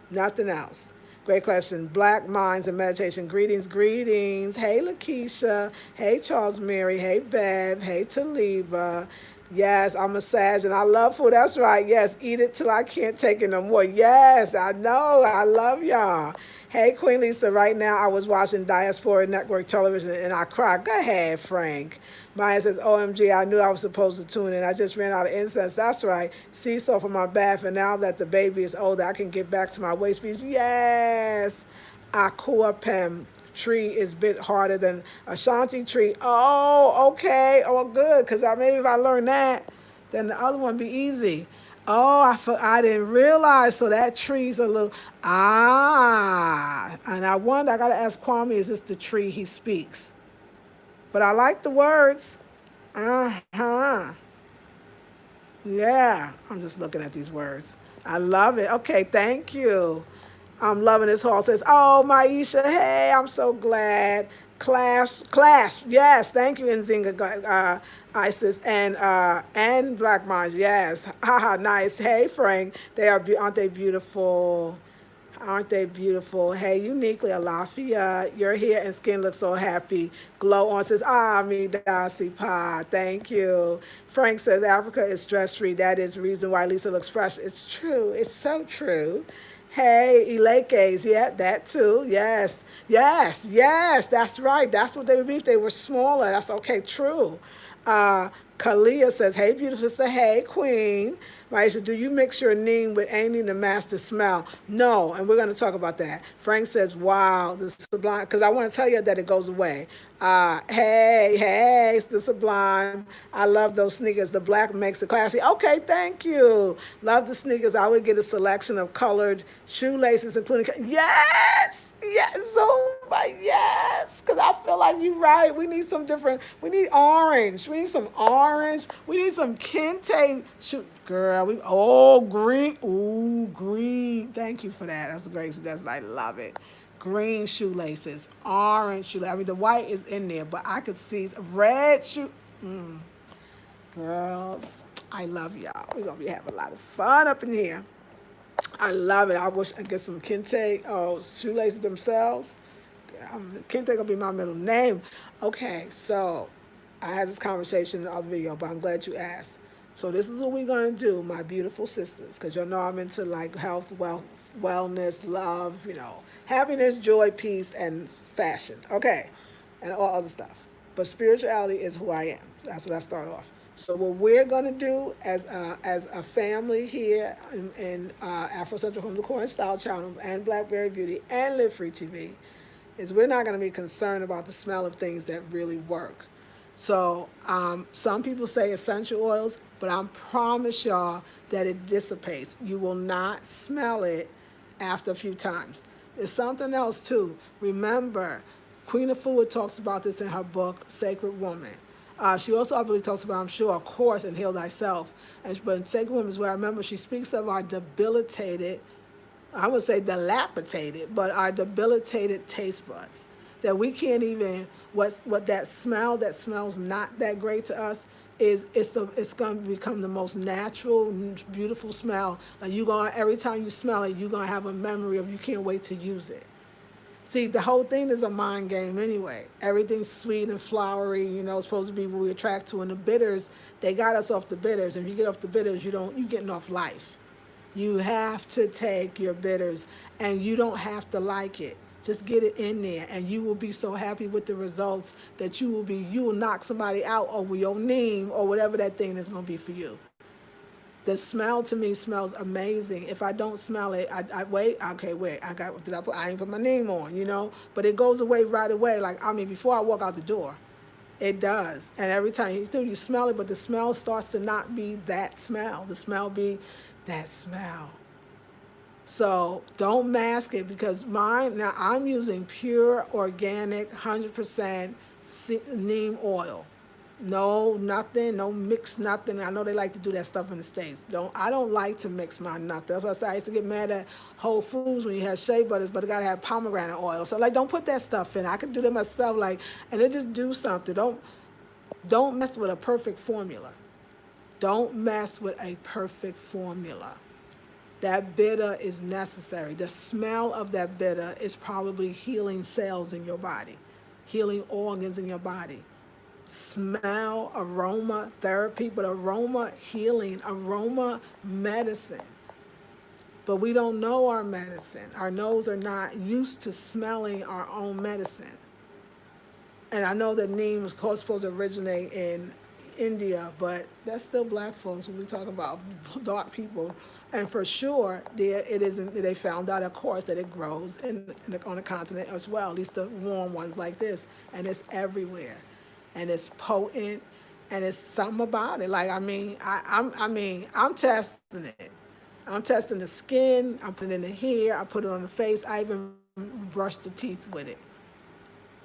nothing else. Great question. Black Minds and Meditation. Greetings, greetings. Hey, Lakeisha. Hey, Charles Mary. Hey, Bev. Hey, Taliba. Yes, I'm a Sag and I love food. That's right. Yes, eat it till I can't take it no more. Yes, I know. I love y'all. Hey, Queen Lisa. Right now, I was watching Diaspora Network television and I cried. Go ahead, Frank. Maya says, OMG, I knew I was supposed to tune in. I just ran out of incense. That's right. Sea salt for my bath. And now that the baby is older, I can get back to my waist piece. Yes. Akua Pem tree is a bit harder than Ashanti tree. Oh, okay. Oh, good. Because maybe if I learn that, then the other one be easy. Oh, I didn't realize. So that tree's a little, and I wonder, I got to ask Kwame, is this the tree he speaks? But I like the words. Uh-huh. Yeah, I'm just looking at these words. I love it. Okay, thank you. I'm loving this hall. Says, oh, Maisha, hey, I'm so glad. Clasp, yes, thank you, Nzinga, Isis, and Black Minds, yes. Haha, nice. Hey, Frank, aren't they beautiful? Aren't they beautiful? Hey, uniquely, Alafia, your hair and skin look so happy. Glow on says, me dasi pa. Thank you. Frank says, Africa is stress free. That is the reason why Lisa looks fresh. It's true. It's so true. Hey, Elayseah, yeah, that too. Yes, that's right. That's what they would be if they were smaller. That's okay, true. Uh, Kalia says, hey, beautiful sister. Hey, queen. Maisha, do you mix your neem with anything to mask the smell? No, and we're going to talk about that. Frank says, wow, the sublime, because I want to tell you that it goes away. Hey, it's the sublime. I love those sneakers. The black makes it classy. Okay, thank you. Love the sneakers. I would get a selection of colored shoelaces, including, yes, Zumba, yes. Because I feel like you're right. We need some different, we need orange. We need some orange. We need some kente. Shoot, girl, green. Ooh, green. Thank you for that. That's a great suggestion. I love it. Green shoelaces, orange shoelaces. I mean, the white is in there, but I could see red shoe. Girls, I love y'all. We're going to be having a lot of fun up in here. I love it. I wish I get some kente shoelaces themselves. Kente gonna be my middle name. Okay, so I had this conversation in the other video, but I'm glad you asked. So this is what we're gonna do, my beautiful sisters, because you know I'm into like health, wealth, wellness, love, happiness, joy, peace, and fashion. Okay, and all other stuff. But spirituality is who I am. That's what I start off. So what we're gonna do as a family here in Afrocentric Home Decor and Style Channel and Blackberry Beauty and Live Free TV is we're not gonna be concerned about the smell of things that really work. So some people say essential oils, but I promise y'all that it dissipates. You will not smell it after a few times. There's something else too. Remember, Queen of Food talks about this in her book, Sacred Woman. She also, I believe, talks about, I'm sure, of course, and Heal Thyself. But in Sacred Woman is where I remember she speaks of our debilitated, I would say dilapidated, but our debilitated taste buds. that we can't even, what that smell that smells not that great to us is, it's going to become the most natural, beautiful smell. Like you going, every time you smell it, you're going to have a memory of, you can't wait to use it. See, the whole thing is a mind game anyway. Everything's sweet and flowery, it's supposed to be what we attract to. And the bitters, they got us off the bitters. And if you get off the bitters, you getting off life. You have to take your bitters, and you don't have to like it. Just get it in there, and you will be so happy with the results that you will knock somebody out over your neem or whatever that thing is going to be for you. The smell to me smells amazing. If I don't smell it, I wait. Okay, wait. I ain't put my name on, But it goes away right away. Like, I mean, before I walk out the door, it does. And every time you smell it, but the smell starts to not be that smell. The smell be that smell. So don't mask it, because now I'm using pure organic 100% neem oil. No, nothing, no mix, nothing. I know they like to do that stuff in the States. I don't like to mix my nothing. That's why I said I used to get mad at Whole Foods when you have shea butters, but it gotta have pomegranate oil. So like, don't put that stuff in. I can do that myself, like, and it just do something. Don't mess with a perfect formula. Don't mess with a perfect formula. That bitter is necessary. The smell of that bitter is probably healing cells in your body, healing organs in your body. Smell, aroma therapy, but aroma healing, aroma medicine. But we don't know our medicine. Our nose are not used to smelling our own medicine. And I know that neem was supposed to originate in India, but that's still black folks when we talk about dark people. And for sure, it isn't. They found out, of course, that it grows on the continent as well, at least the warm ones like this, and it's everywhere. And it's potent, and it's something about it. Like, I'm testing it. I'm testing the skin. I put it in the hair. I put it on the face. I even brush the teeth with it.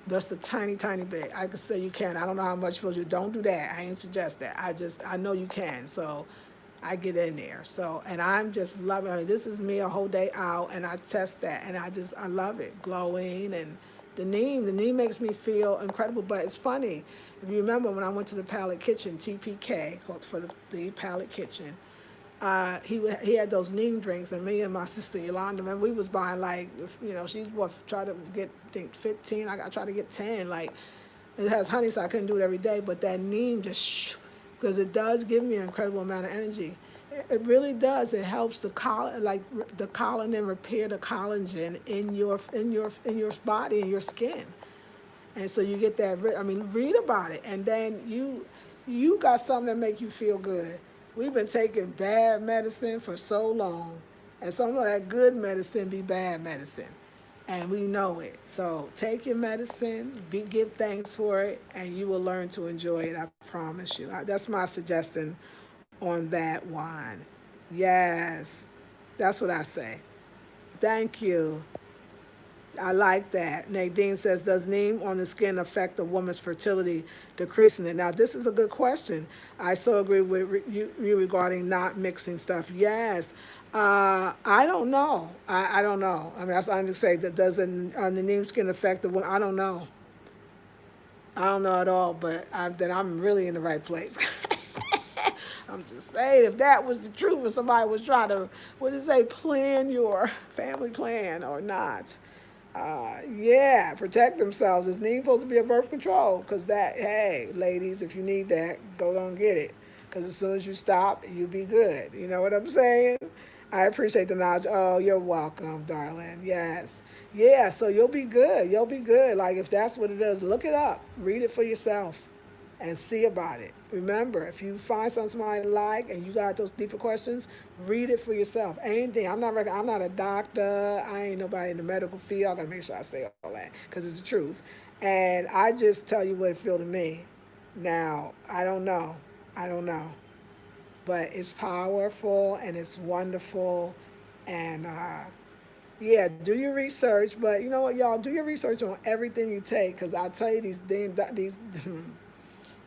Just a tiny, tiny bit. I can say you can. I don't know how much you're supposed to do. Don't do that. I ain't suggest that. I know you can. So I get in there. So, and I'm just loving it. I mean, this is me a whole day out, and I test that, and I love it. Glowing, and the neem makes me feel incredible. But it's funny, if you remember when I went to the Palette Kitchen, TPK, called for the Palette Kitchen, he had those neem drinks, and me and my sister Yolanda, man, we was buying, like, she's tried to get, I think, 15. I tried to get 10. Like, it has honey, so I couldn't do it every day. But that neem just, because it does give me an incredible amount of energy. It really does. It helps the collagen, repair the collagen in your body and your skin. And so you get that. I mean, read about it, and then you got something that make you feel good. We've been taking bad medicine for so long, and some of that good medicine be bad medicine, and we know it. So take your medicine, give thanks for it, and you will learn to enjoy it. I promise you. That's my suggestion on that one. Yes, that's what I say. Thank you. I like that. Nadine says, does neem on the skin affect a woman's fertility, decreasing it? Now, this is a good question. I so agree with you regarding not mixing stuff. Yes. I don't know. I don't know. I mean, that's what I'm going to say. That does the neem skin affect the woman? I don't know. I don't know at all, but then I'm really in the right place. I'm just saying, if that was the truth, if somebody was trying to, what did it say, plan your family plan or not? Yeah, protect themselves. It's neem supposed to be a birth control, because hey, ladies, if you need that, go on get it. Because as soon as you stop, you'll be good. You know what I'm saying? I appreciate the knowledge. Oh, you're welcome, darling. Yes. Yeah, so you'll be good. You'll be good. Like, if that's what it is, look it up. Read it for yourself and see about it. Remember, if you find something somebody like and you got those deeper questions, read it for yourself. Anything. I'm not a doctor. I ain't nobody in the medical field. I gotta make sure I say all that, because it's the truth. And I just tell you what it feel to me. Now, I don't know. But it's powerful and it's wonderful. And yeah, do your research. But you know what, y'all? Do your research on everything you take, because I tell you,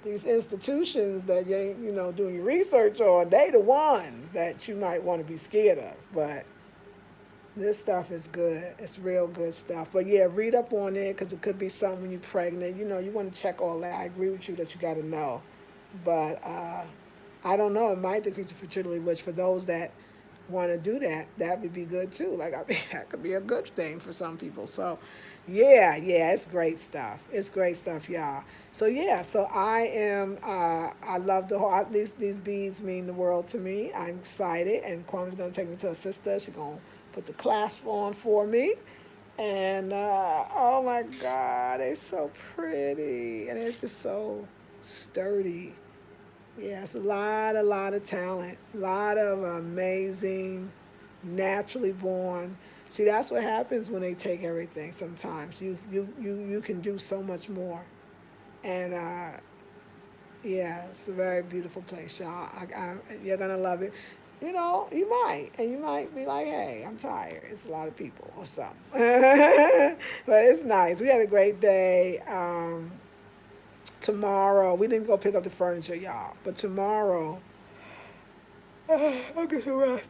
these institutions that you ain't, doing your research on, they the ones that you might want to be scared of. But This stuff is good. It's real good stuff. But yeah, read up on it because it could be something when you're pregnant. You know, you want to check all that. I agree with you that you got to know. But I don't know. It might decrease the fertility, which for those that want to do that, that would be good too. Like, I mean, that could be a good thing for some people. So, yeah, yeah, it's great stuff. It's great stuff, y'all. So yeah, so I am. I love the whole. These beads mean the world to me. I'm excited, and Kwame's gonna take me to her sister. She's gonna put the clasp on for me, and oh my God, they're so pretty, and it's just so sturdy. Yes, a lot of talent, a lot of amazing, naturally born. See, that's what happens when they take everything. Sometimes you can do so much more, and yeah, it's a very beautiful place, y'all. You're gonna love it. You know, you might, and you might be like, "Hey, I'm tired. It's a lot of people or something," but it's nice. We had a great day. Tomorrow, we didn't go pick up the furniture, y'all, but tomorrow I'll get some rest.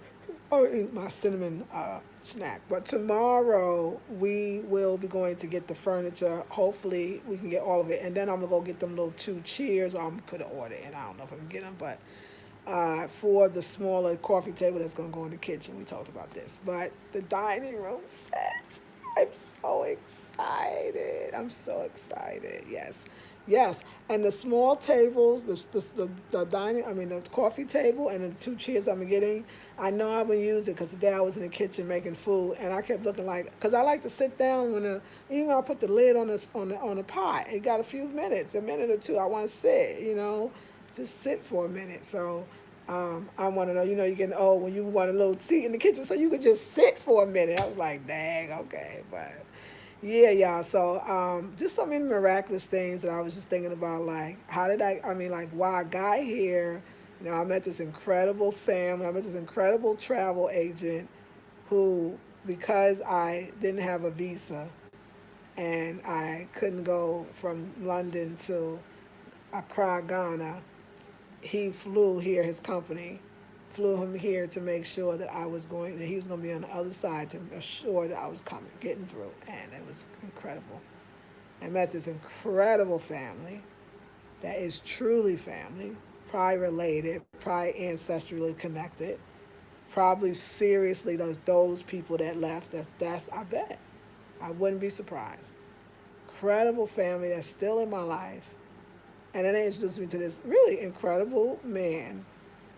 I'll eat my cinnamon snack. But tomorrow we will be going to get the furniture. Hopefully we can get all of it, and then I'm gonna go get them little two chairs. Or I'm gonna put an order in. I don't know if I'm gonna get them, but for the smaller coffee table that's gonna go in the kitchen. We talked about this, but the dining room set. I'm so excited. I'm so excited. Yes. Yes, and the small tables, the dining, I mean the coffee table and the two chairs I'm getting, I know I would use it because today I was in the kitchen making food and I kept looking like, because I like to sit down when even when I put the lid on the pot, it got a few minutes, a minute or two, I want to sit, just sit for a minute. So I want to know, you're getting old when you want a little seat in the kitchen so you could just sit for a minute. I was like, dang, okay, but yeah, y'all. So, just so many miraculous things that I was just thinking about, like, how did I mean, like, wow, I got here, I met this incredible family, I met this incredible travel agent who, because I didn't have a visa and I couldn't go from London to Accra, Ghana, he flew here, his company flew him here to make sure that he was going to be on the other side to assure that I was coming, getting through. And it was incredible. I met this incredible family that is truly family, probably related, probably ancestrally connected, probably seriously those people that left. That's I bet. I wouldn't be surprised. Incredible family that's still in my life. And then they introduced me to this really incredible man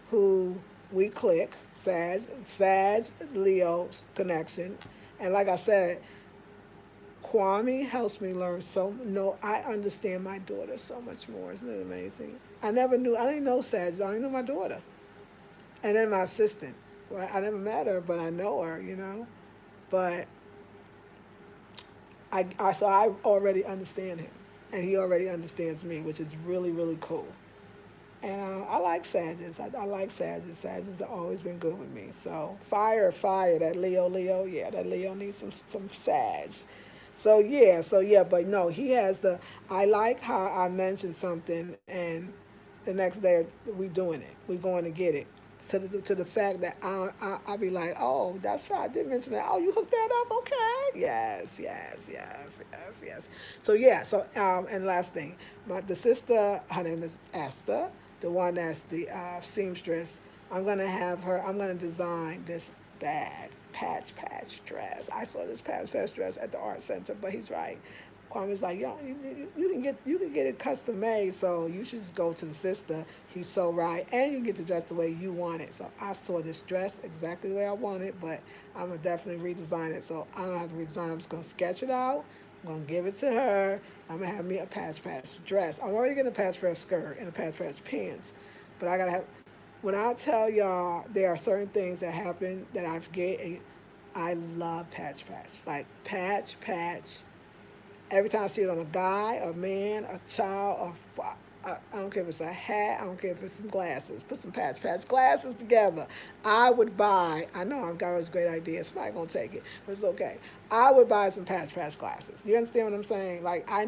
who we click, Sag Leo connection. And like I said, Kwame helps me learn no, I understand my daughter so much more. Isn't it amazing? I didn't know Sag, I only knew my daughter. And then my assistant. Well, I never met her, but I know her. But so I already understand him. And he already understands me, which is really, really cool. And I like Sagittarius. I like Sagittarius. Sagittarius have always been good with me. So fire, that Leo, yeah, that Leo needs some Sag. So yeah, but no, he has the. I like how I mentioned something, and the next day we doing it. We going to get it. To the fact that I be like, oh, that's right, I did mention that. Oh, you hooked that up, okay? Yes. So yeah, and last thing, the sister, her name is Esther, the one that's the seamstress. I'm gonna design this bad patch dress. I saw this patch dress at the art center, but he's right. Kwame's like, yo, you can get it custom made, so you should just go to the sister. He's so right, and you can get the dress the way you want it. So I saw this dress exactly the way I want it, but I'm gonna definitely redesign it. So I don't have to redesign it. I'm just gonna sketch it out. I'm gonna give it to her. I'm gonna have me a patch dress. I'm already getting a patch skirt and a patch pants, but I gotta have. When I tell y'all, there are certain things that happen that I get, and I love patch. Like patch. Every time I see it on a guy, a man, a child, I don't care if it's a hat, I don't care if it's some glasses. Put some patch glasses together. I would buy, I know I've got this great idea, somebody gonna take it, but it's okay. I would buy some patch glasses. You understand what I'm saying? Like I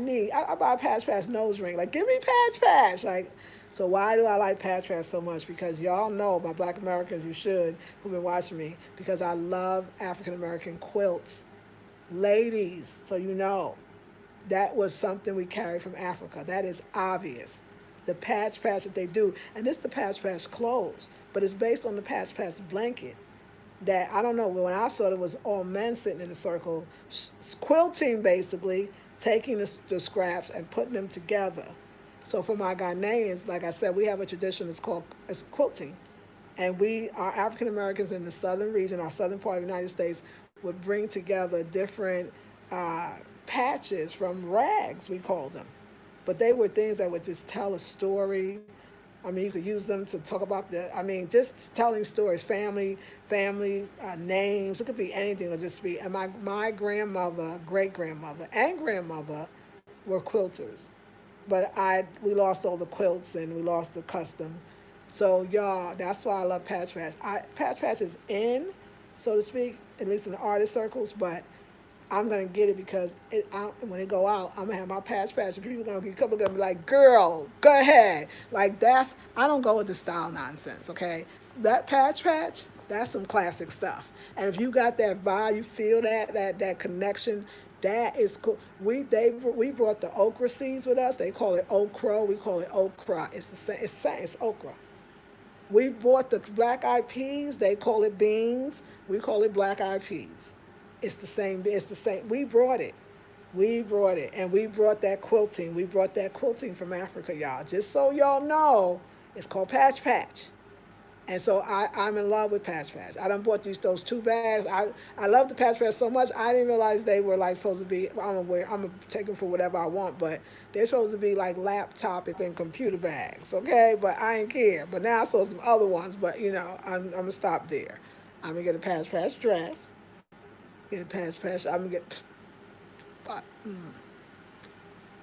buy a patch nose ring. Like give me patch. Like So why do I like patch patch so much? Because y'all know, my Black Americans, you should, who've been watching me, because I love African American quilts. Ladies, so you know, that was something we carried from Africa. That is obvious. The patch patch that they do, and this the patch patch clothes, but it's based on the patch patch blanket. That I don't know. When I saw it, was all men sitting in a circle, quilting basically, taking the scraps and putting them together. So for my Ghanaians, like I said, we have a tradition. It's quilting, and we our African Americans in the southern region, our southern part of the United States, would bring together different uh, patches from rags, we call them. But they were things that would just tell a story. I mean, you could use them to talk about just telling stories, family names. It could be anything. Or just be. And my grandmother, great grandmother, and grandmother were quilters, but we lost all the quilts and we lost the custom. So y'all, that's why I love patch patch. Patch patch is in, so to speak, at least in the artist circles, but I'm gonna get it because when it go out, I'm gonna have my patch patch, and people are gonna be be like, "Girl, go ahead." Like I don't go with the style nonsense. Okay, that patch patch, that's some classic stuff. And if you got that vibe, you feel that connection. That is cool. We brought the okra seeds with us. They call it okra. We call it okra. It's the same. It's okra. We bought the black eyed peas. They call it beans. We call it black eyed peas. It's the same. It's the same. We brought it. We brought it. And we brought that quilting. We brought that quilting from Africa, y'all. Just so y'all know, it's called patch patch. And so I'm in love with patch patch. I done bought those 2 bags. I love the patch patch so much, I didn't realize they were like supposed to be, I'm gonna take them for whatever I want, but they're supposed to be like laptop and computer bags, okay? But I ain't care. But now I saw some other ones, but you know, I'm gonna stop there. I'm gonna get a patch patch dress, get a patch patch, I'm gonna get, but,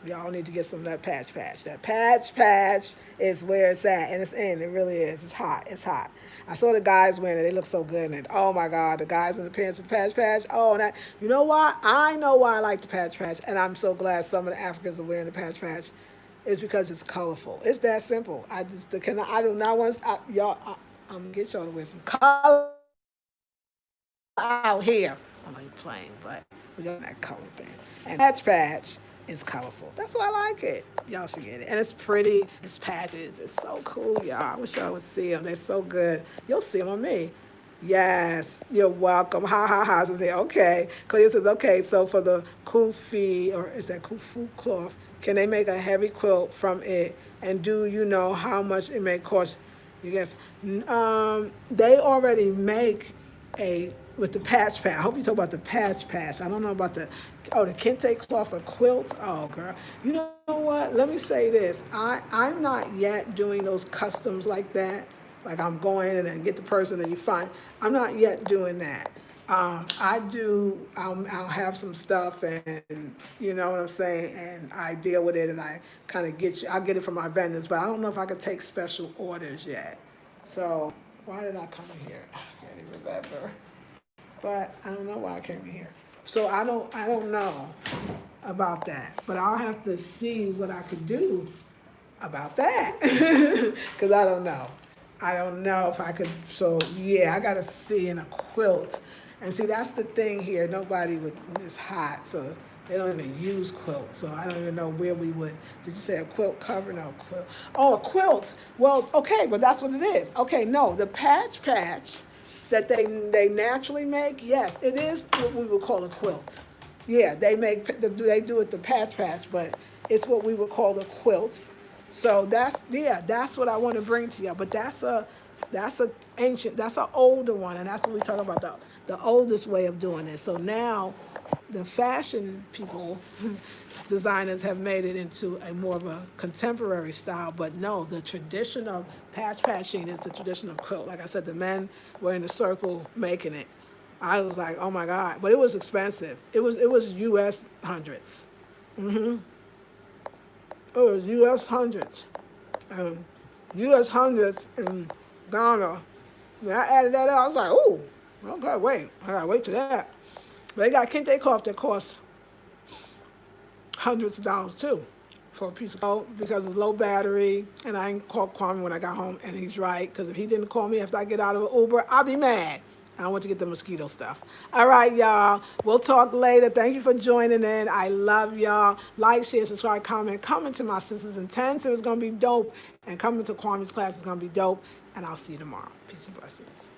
y'all need to get some of that patch patch. That patch patch is where it's at, and it's in. It really is. It's hot. It's hot. I saw the guys wearing it. They look so good in it. Oh my God, the guys in the pants with the patch patch. Oh, and you know why? I know why I like the patch patch, and I'm so glad some of the Africans are wearing the patch patch. It's because it's colorful. It's that simple. I do not want y'all. I'm gonna get y'all to wear some color out here. I know you're playing, but we got that color thing. And patch patch is colorful. That's why I like it. Y'all should get it. And it's pretty. It's patches. It's so cool, y'all. I wish y'all would see them. They're so good. You'll see them on me. Yes, you're welcome. Ha ha ha. Says there. Okay. Clea says, okay, so for the kufi, or is that kufu cloth, can they make a heavy quilt from it? And do you know how much it may cost? You guess. They already make with the patch patch. I hope you talk about the patch patch. I don't know about the kente cloth or quilt. Oh, girl. You know what? Let me say this. I'm not yet doing those customs like that. Like I'm going in and get the person and you find. I'm not yet doing that. I do. I'll have some stuff, and you know what I'm saying, and I deal with it, and I kind of I'll get it from my vendors, but I don't know if I could take special orders yet. So why did I come in here? I can't even remember. But I don't know why I came in here. So I don't know about that. But I'll have to see what I could do about that. Because I don't know. I don't know if I could. So yeah, I got to see in a quilt. And see, that's the thing here. Nobody would, it's hot, so they don't even use quilts. So I don't even know where we would. Did you say a quilt cover? No, quilt. Oh, a quilt. Well, okay, but that's what it is. Okay, no, the patch that they naturally make, yes, it is what we would call a quilt. Yeah, they do it the patch, but it's what we would call a quilt. So that's what I want to bring to you. But that's an older one, and that's what we talk about, the oldest way of doing it. So now the fashion people, designers have made it into a more of a contemporary style. But no, the tradition of patching is the tradition of quilt. Like I said, the men were in a circle making it. I was like, oh my God, but it was expensive. It was U.S. hundreds. It was U.S. hundreds. U.S. hundreds in Ghana. When I added that up, I was like, ooh, okay, I gotta wait till that. But they got kente cloth that costs hundreds of dollars too. for a piece of coke because it's low battery, and I didn't call Kwame when I got home, and he's right, because if he didn't call me after I get out of an Uber, I'll be mad. I went to get the mosquito stuff. All right, y'all. We'll talk later. Thank you for joining in. I love y'all. Like, share, subscribe, comment. Coming to my Sisters Intensive is going to be dope. And coming to Kwame's class is going to be dope. And I'll see you tomorrow. Peace and blessings.